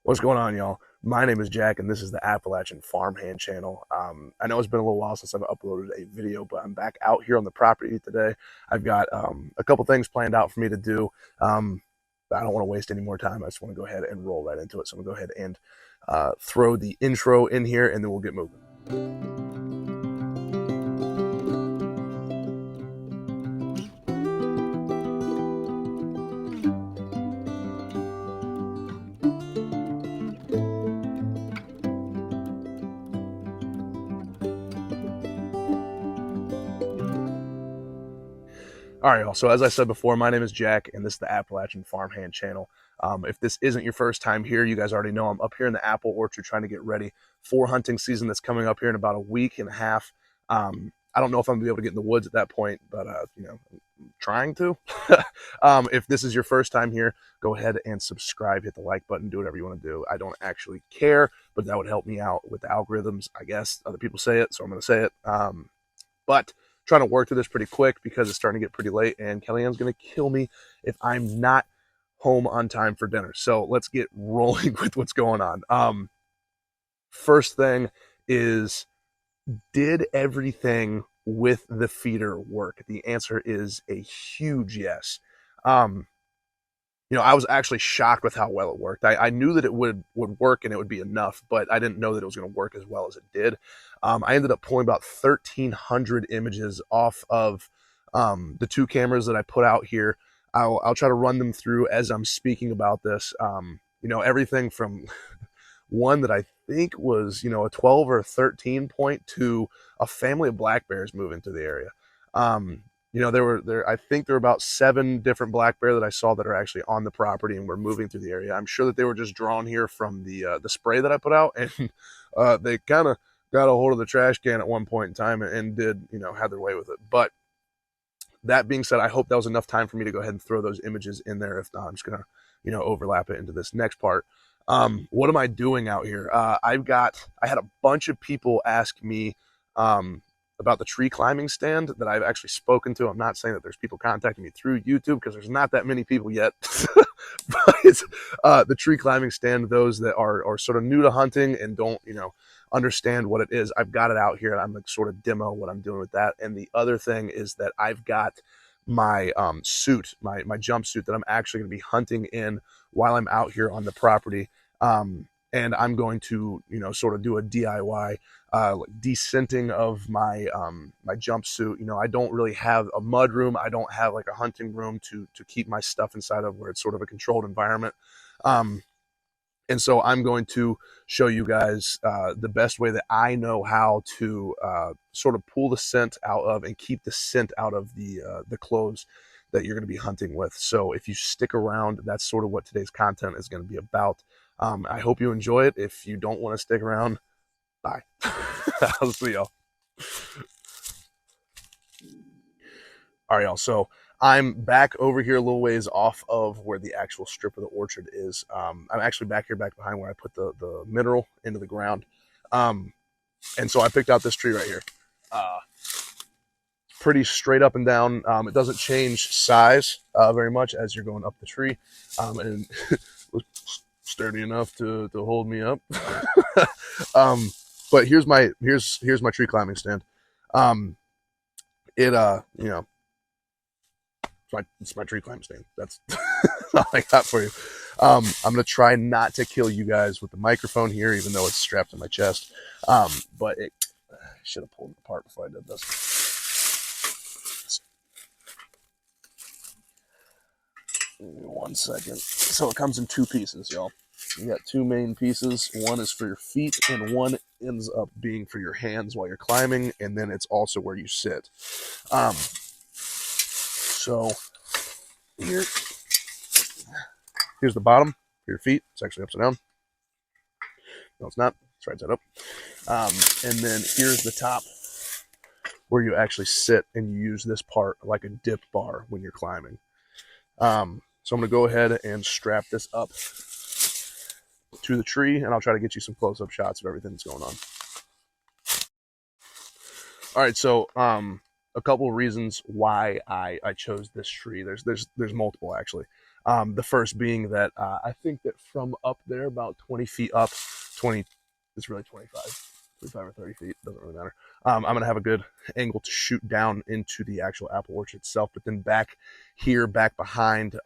What's going on, y'all? My name is Jack, and this is the Appalachian Farmhand channel. I know it's been a little while since I've uploaded a video, but I'm back out here on the property today. I've got a couple things planned out for me to do. I don't want to waste any more time. I just want to go ahead and roll right into it. So I'm going to go ahead and throw the intro in here, and then we'll get moving. All right, y'all. So as I said before, my name is Jack, and this is the Appalachian Farmhand channel. If this isn't your first time here, you guys already know I'm up here in the apple orchard trying to get ready for hunting season that's coming up here in about a week and a half. I don't know if I'm gonna be able to get in the woods at that point, but I'm trying to. If this is your first time here, go ahead and subscribe, hit the like button, do whatever you want to do. I don't actually care, but that would help me out with the algorithms. I guess other people say it, so I'm gonna say it. But trying to work through this pretty quick because it's starting to get pretty late, and Kellyanne's going to kill me if I'm not home on time for dinner. So let's get rolling with what's going on. First thing is, did everything with the feeder work? The answer is a huge yes. I was actually shocked with how well it worked. I knew that it would work and it would be enough, but I didn't know that it was going to work as well as it did. I ended up pulling about 1,300 images off of the two cameras that I put out here. I'll try to run them through as I'm speaking about this. Everything from one that I think was, a 12 or 13 point to a family of black bears moving to the area. I think there were about 7 different black bear that I saw that are actually on the property and were moving through the area. I'm sure that they were just drawn here from the spray that I put out, and they kind of got a hold of the trash can at one point in time and did, had their way with it. But that being said, I hope that was enough time for me to go ahead and throw those images in there. If not, I'm just gonna, overlap it into this next part. What am I doing out here? I had a bunch of people ask me, about the tree climbing stand that I've actually spoken to. I'm not saying that there's people contacting me through YouTube because there's not that many people yet. But the tree climbing stand, those that are sort of new to hunting and don't, understand what it is, I've got it out here and I'm like sort of demo what I'm doing with that. And the other thing is that I've got my suit, my jumpsuit that I'm actually going to be hunting in while I'm out here on the property. And I'm going to, sort of do a DIY descenting of my my jumpsuit. I don't really have a mud room. I don't have like a hunting room to keep my stuff inside of, where it's sort of a controlled environment. And so I'm going to show you guys the best way that I know how to sort of pull the scent out of and keep the scent out of the clothes that you're going to be hunting with. So if you stick around, that's sort of what today's content is going to be about. I hope you enjoy it. If you don't want to stick around, bye. I'll see y'all. All right, y'all. So I'm back over here a little ways off of where the actual strip of the orchard is. I'm actually back behind where I put the mineral into the ground. And so I picked out this tree right here. Pretty straight up and down. It doesn't change size very much as you're going up the tree. And sturdy enough to hold me up. But here's my tree climbing stand. It's my tree climbing stand. That's all I got for you. I'm gonna try not to kill you guys with the microphone here, even though it's strapped to my chest. But I should have pulled it apart before I did this. One second. So it comes in 2 pieces, y'all. You got 2 main pieces. One is for your feet, and one ends up being for your hands while you're climbing, and then it's also where you sit. So here's the bottom for your feet. It's actually upside down. No, it's not. It's right side up. And then here's the top where you actually sit and you use this part like a dip bar when you're climbing. So I'm going to go ahead and strap this up to the tree, and I'll try to get you some close-up shots of everything that's going on. All right, so a couple of reasons why I chose this tree. There's multiple, actually. The first being that I think that from up there, about 20 feet up, 20, it's really 25 or 30 feet, doesn't really matter. I'm going to have a good angle to shoot down into the actual apple orchard itself. But then back here, back behind,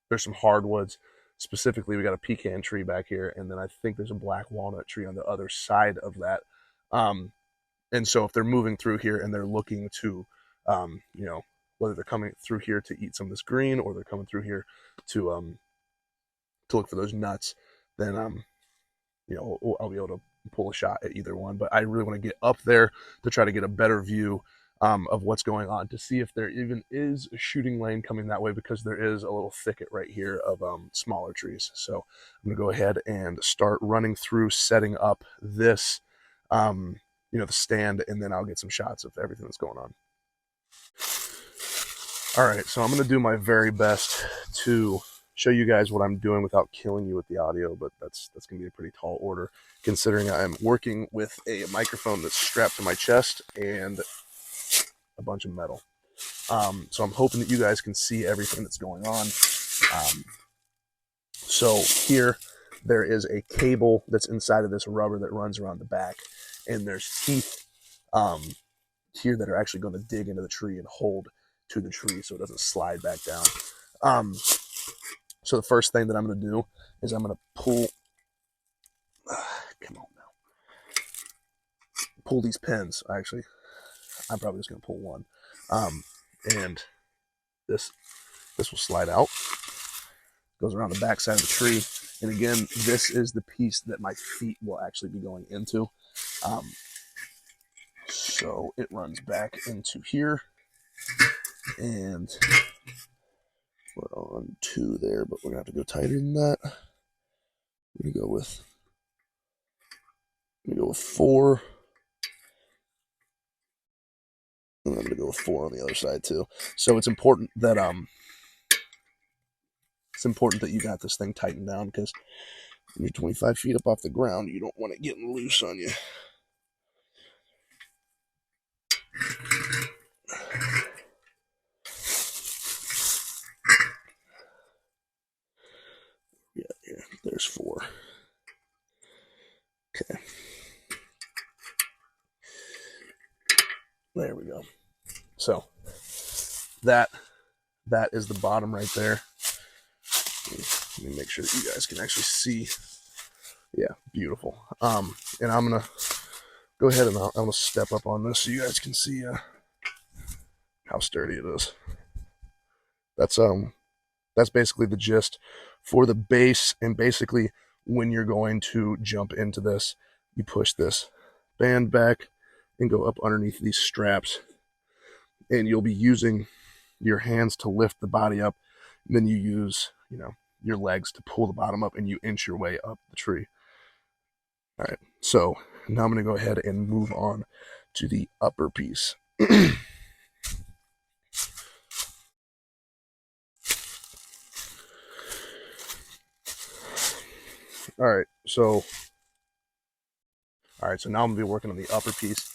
there's some hardwoods. Specifically, we got a pecan tree back here, and then I think there's a black walnut tree on the other side of that. And so if they're moving through here and they're looking to, whether they're coming through here to eat some of this green or they're coming through here to look for those nuts, then I'll be able to pull a shot at either one. But I really want to get up there to try to get a better view of what's going on, to see if there even is a shooting lane coming that way, because there is a little thicket right here of smaller trees. So I'm gonna go ahead and start running through, setting up this the stand, and then I'll get some shots of everything that's going on. All right, so I'm going to do my very best to show you guys what I'm doing without killing you with the audio, but that's going to be a pretty tall order, considering I'm working with a microphone that's strapped to my chest and a bunch of metal. So I'm hoping that you guys can see everything that's going on. So here, there is a cable that's inside of this rubber that runs around the back, and there's teeth here that are actually going to dig into the tree and hold to the tree so it doesn't slide back down. So the first thing that I'm going to do is I'm going to pull, come on now, pull these pins. Actually, I'm probably just going to pull one, and this will slide out, goes around the back side of the tree, and again, this is the piece that my feet will actually be going into. So it runs back into here, and we're on 2 there, but we're gonna have to go tighter than that. We're gonna go with 4, and I'm gonna go with 4 on the other side too. So it's important that you got this thing tightened down, because when you're 25 feet up off the ground, you don't want it getting loose on you. Yeah, there's 4. Okay. There we go. So that is the bottom right there. Let me make sure that you guys can actually see. Yeah, beautiful. And I'm gonna go ahead and I'm gonna step up on this so you guys can see how sturdy it is. That's basically the gist for the base. And basically, when you're going to jump into this, you push this band back and go up underneath these straps, and you'll be using your hands to lift the body up, and then you use your legs to pull the bottom up, and you inch your way up the tree. All right, so now I'm going to go ahead and move on to the upper piece. All right, so now I'm gonna be working on the upper piece.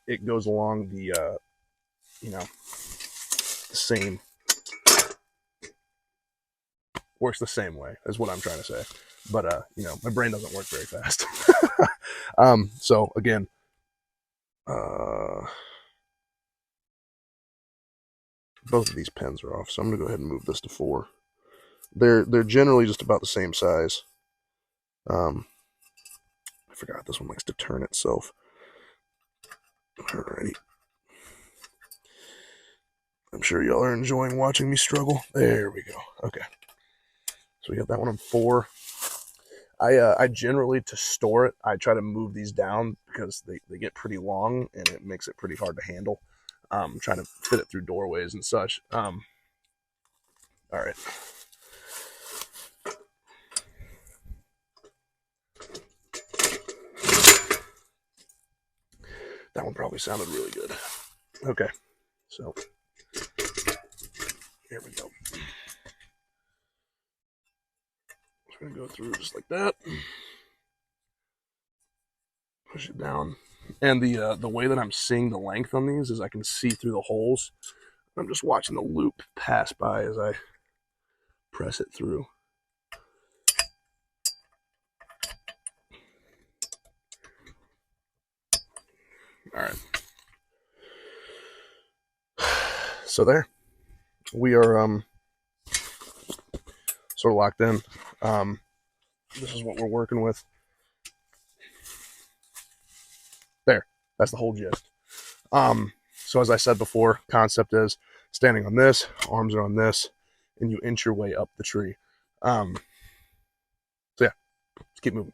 It goes along the the same, works the same way as what I'm trying to say, but my brain doesn't work very fast. So again, both of these pins are off, so I'm gonna go ahead and move this to 4. They're generally just about the same size. I forgot this one likes to turn itself. Alrighty. I'm sure y'all are enjoying watching me struggle. There we go. Okay. So we got that one on 4. I generally, to store it, I try to move these down because they get pretty long and it makes it pretty hard to handle. Trying to fit it through doorways and such. All right. That one probably sounded really good. Okay, so here we go. Just gonna go through just like that. Push it down. And the way that I'm seeing the length on these is I can see through the holes I'm just watching the loop pass by as I press it through. All right. So there, we are sort of locked in. This is what we're working with. There, that's the whole gist. So as I said before, concept is standing on this, arms are on this, and you inch your way up the tree. So yeah, let's keep moving.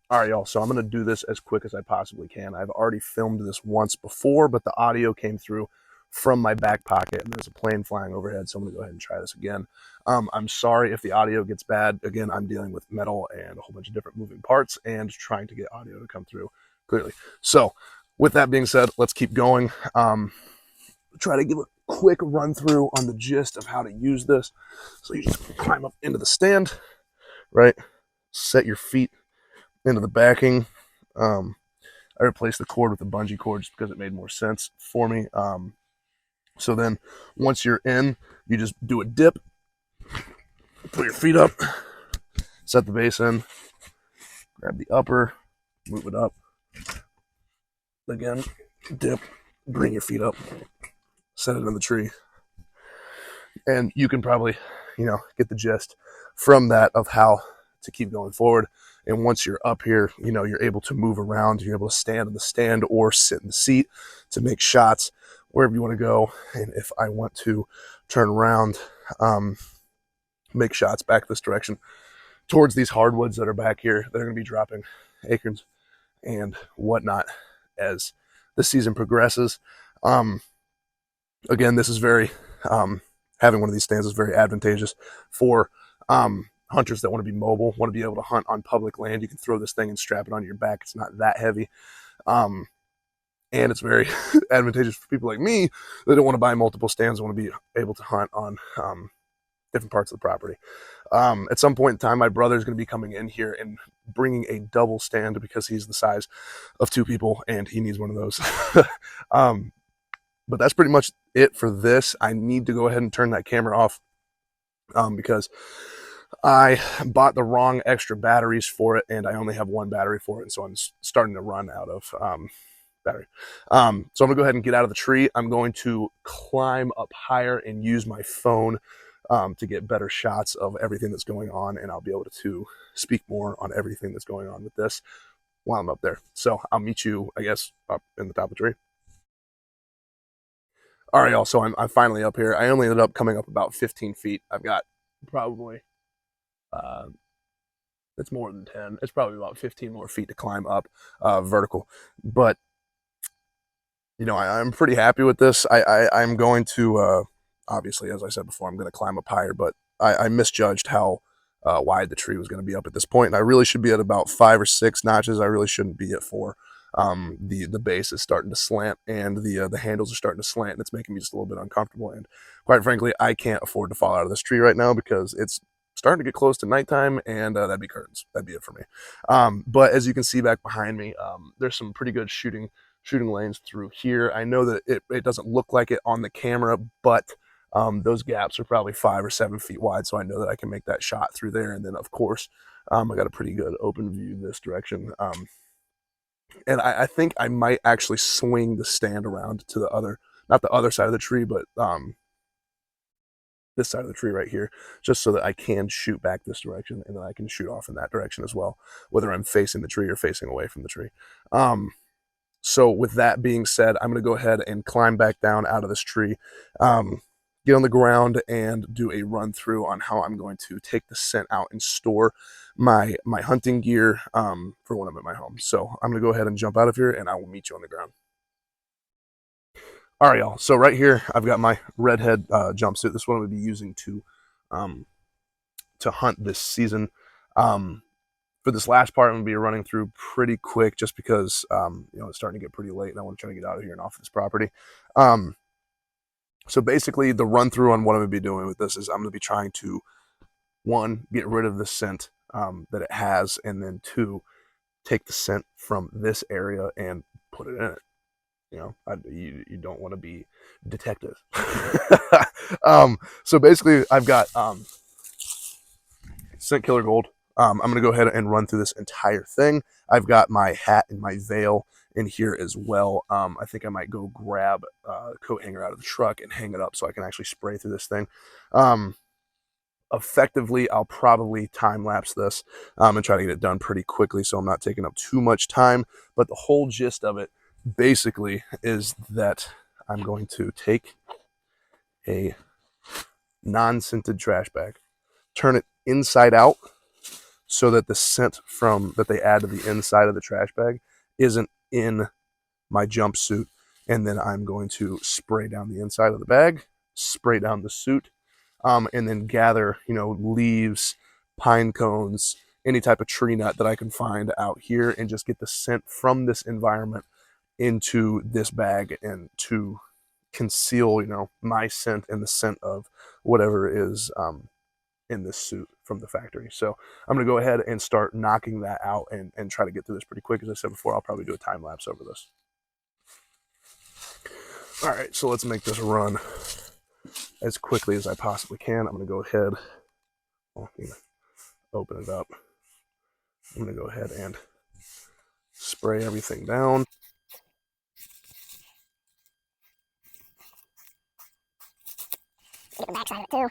All right, y'all, so I'm going to do this as quick as I possibly can. I've already filmed this once before, but the audio came through from my back pocket, and there's a plane flying overhead, so I'm going to go ahead and try this again. I'm sorry if the audio gets bad. Again, I'm dealing with metal and a whole bunch of different moving parts and trying to get audio to come through clearly. So with that being said, let's keep going. Try to give a quick run through on the gist of how to use this. So you just climb up into the stand, right? Set your feet into the backing. I replaced the cord with the bungee cord just because it made more sense for me. So then once you're in, you just do a dip, put your feet up, set the base in, grab the upper, move it up. Again, dip, bring your feet up, set it in the tree. And you can probably, get the gist from that of how to keep going forward. And once you're up here, you're able to move around. You're able to stand in the stand or sit in the seat to make shots wherever you want to go. And if I want to turn around, make shots back this direction towards these hardwoods that are back here that are going to be dropping acorns and whatnot as the season progresses. Again, this is very, having one of these stands is very advantageous for hunters that want to be mobile, want to be able to hunt on public land. You can throw this thing and strap it onto your back. It's not that heavy. And it's very advantageous for people like me that don't want to buy multiple stands and want to be able to hunt on different parts of the property. At some point in time, my brother is going to be coming in here and bringing a double stand because he's the size of two people and he needs one of those. But that's pretty much it for this. I need to go ahead and turn that camera off because I bought the wrong extra batteries for it, and I only have one battery for it, and so I'm starting to run out of battery. So I'm going to go ahead and get out of the tree. I'm going to climb up higher and use my phone to get better shots of everything that's going on, and I'll be able to speak more on everything that's going on with this while I'm up there. So I'll meet you, I guess, up in the top of the tree. All right, y'all, so I'm finally up here. I only ended up coming up about 15 feet. I've got probably, it's more than 10. It's probably about 15 more feet to climb up vertical. But, I'm pretty happy with this. I'm going to, obviously, as I said before, I'm going to climb up higher, but I misjudged how wide the tree was going to be up at this point. And I really should be at about 5 or 6 notches. I really shouldn't be at 4. The base is starting to slant and the handles are starting to slant, and it's making me just a little bit uncomfortable. And quite frankly, I can't afford to fall out of this tree right now because it's starting to get close to nighttime, and that'd be curtains. That'd be it for me. But as you can see back behind me, there's some pretty good shooting lanes through here. I know that it doesn't look like it on the camera, but those gaps are probably 5 or 7 feet wide, so I know that I can make that shot through there. And then, of course, I got a pretty good open view this direction. And I think I might actually swing the stand around to the other, not the other side of the tree, but this side of the tree right here, just so that I can shoot back this direction, and then I can shoot off in that direction as well, whether I'm facing the tree or facing away from the tree. So with that being said, I'm going to go ahead and climb back down out of this tree, get on the ground, and do a run through on how I'm going to take the scent out and store my hunting gear for when I'm at my home. So I'm going to go ahead and jump out of here, and I will meet you on the ground. All right, y'all. So right here, I've got my redhead jumpsuit. This one I'm going to be using to hunt this season. For this last part, I'm going to be running through pretty quick just because, it's starting to get pretty late and I want to try to get out of here and off this property. So basically, the run through on what I'm going to be doing with this is I'm going to be trying to one, get rid of the scent that it has, and then two, take the scent from this area and put it in it. You know, you don't want to be detective. So basically, I've got Scent Killer Gold. I'm going to go ahead and run through this entire thing. I've got my hat and my veil in here as well. I think I might go grab a coat hanger out of the truck and hang it up so I can actually spray through this thing. Effectively, I'll probably time lapse this and try to get it done pretty quickly so I'm not taking up too much time. But the whole gist of it basically is that I'm going to take a non-scented trash bag, turn it inside out so that the scent from that they add to the inside of the trash bag isn't in my jumpsuit, and then I'm going to spray down the inside of the bag, spray down the suit, and then gather, you know, leaves, pine cones, any type of tree nut that I can find out here, and just get the scent from this environment into this bag and to conceal, you know, my scent and the scent of whatever is in this suit from the factory. So I'm going to go ahead and start knocking that out and try to get through this pretty quick. As I said before, I'll probably do a time lapse over this. All right, so let's make this run as quickly as I possibly can. I'm going to go ahead, open it up. I'm going to go ahead and spray everything down. Get the backside of it too.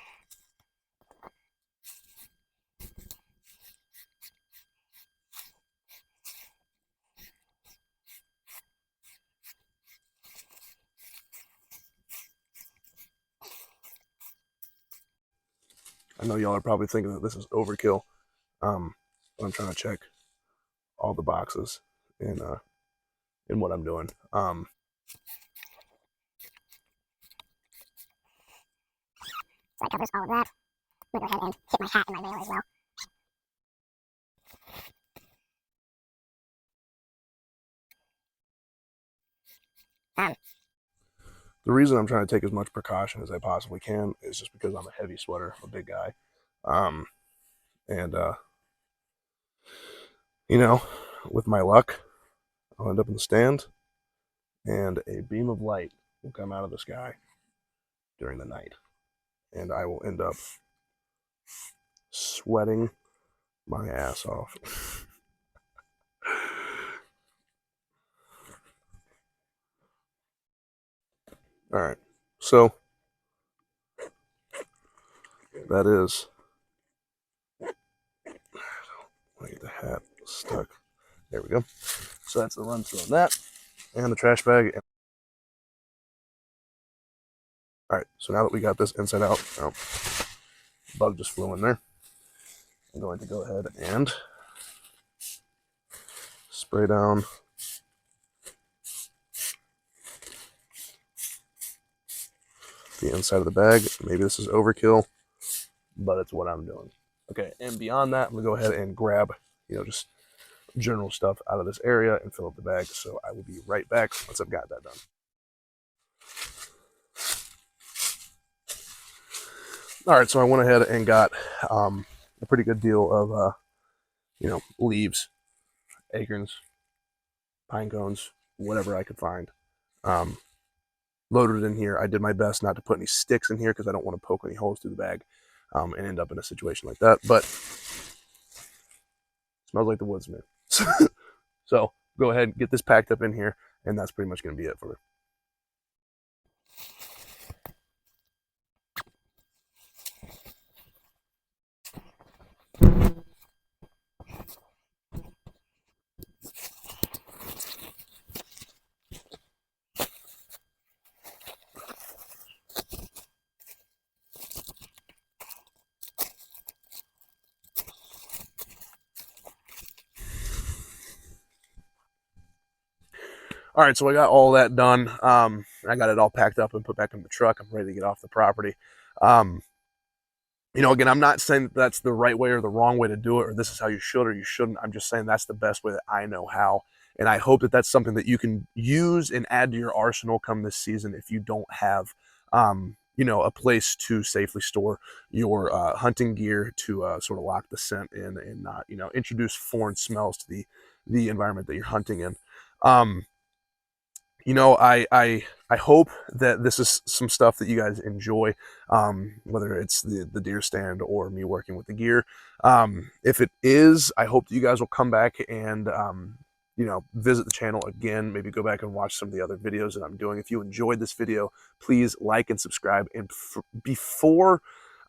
I know y'all are probably thinking that this is overkill. But I'm trying to check all the boxes in what I'm doing. So that covers all of that. I'm going to go ahead and hit my hat and my veil as well. The reason I'm trying to take as much precaution as I possibly can is just because I'm a heavy sweater, I'm a big guy. And you know, with my luck, I'll end up in the stand and a beam of light will come out of the sky during the night. And I will end up sweating my ass off. All right, so that is, I'll get the hat stuck. There we go. So that's the run through on that and the trash bag. All right, so now that we got this inside out, oh, bug just flew in there. I'm going to go ahead and spray down the inside of the bag. Maybe this is overkill, but it's what I'm doing. Okay, and beyond that, I'm gonna go ahead and grab, you know, just general stuff out of this area and fill up the bag. So I will be right back once I've got that done. All right, so I went ahead and got a pretty good deal of, you know, leaves, acorns, pine cones, whatever I could find. Loaded it in here. I did my best not to put any sticks in here because I don't want to poke any holes through the bag and end up in a situation like that. But smells like the woods, man. So go ahead and get this packed up in here, and that's pretty much going to be it for me. All right, so I got all that done. I got it all packed up and put back in the truck. I'm ready to get off the property. You know, again, I'm not saying that that's the right way or the wrong way to do it, or this is how you should or you shouldn't. I'm just saying that's the best way that I know how. And I hope that that's something that you can use and add to your arsenal come this season if you don't have, a place to safely store your hunting gear to sort of lock the scent in and not, introduce foreign smells to the environment that you're hunting in. Um, I hope that this is some stuff that you guys enjoy, whether it's the deer stand or me working with the gear. If it is, I hope that you guys will come back and visit the channel again. Maybe go back and watch some of the other videos that I'm doing. If you enjoyed this video, please like and subscribe. And before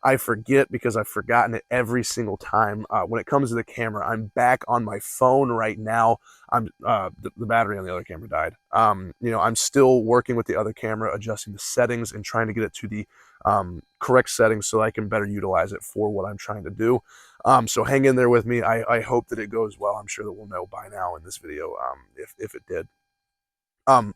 I forget, because I've forgotten it every single time, when it comes to the camera, I'm back on my phone right now. The battery on the other camera died. I'm still working with the other camera, adjusting the settings and trying to get it to the correct settings so I can better utilize it for what I'm trying to do. So hang in there with me. I hope that it goes well. I'm sure that we'll know by now in this video if it did.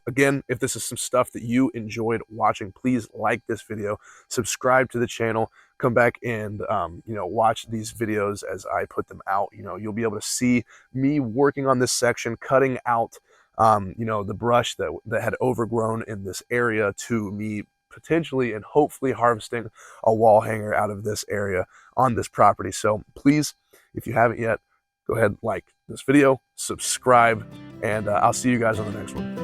Again, if this is some stuff that you enjoyed watching, please like this video, subscribe to the channel, come back and, watch these videos as I put them out. You'll be able to see me working on this section, cutting out, the brush that had overgrown in this area to me potentially and hopefully harvesting a wall hanger out of this area on this property. So please, if you haven't yet, go ahead and like this video, subscribe, and I'll see you guys on the next one.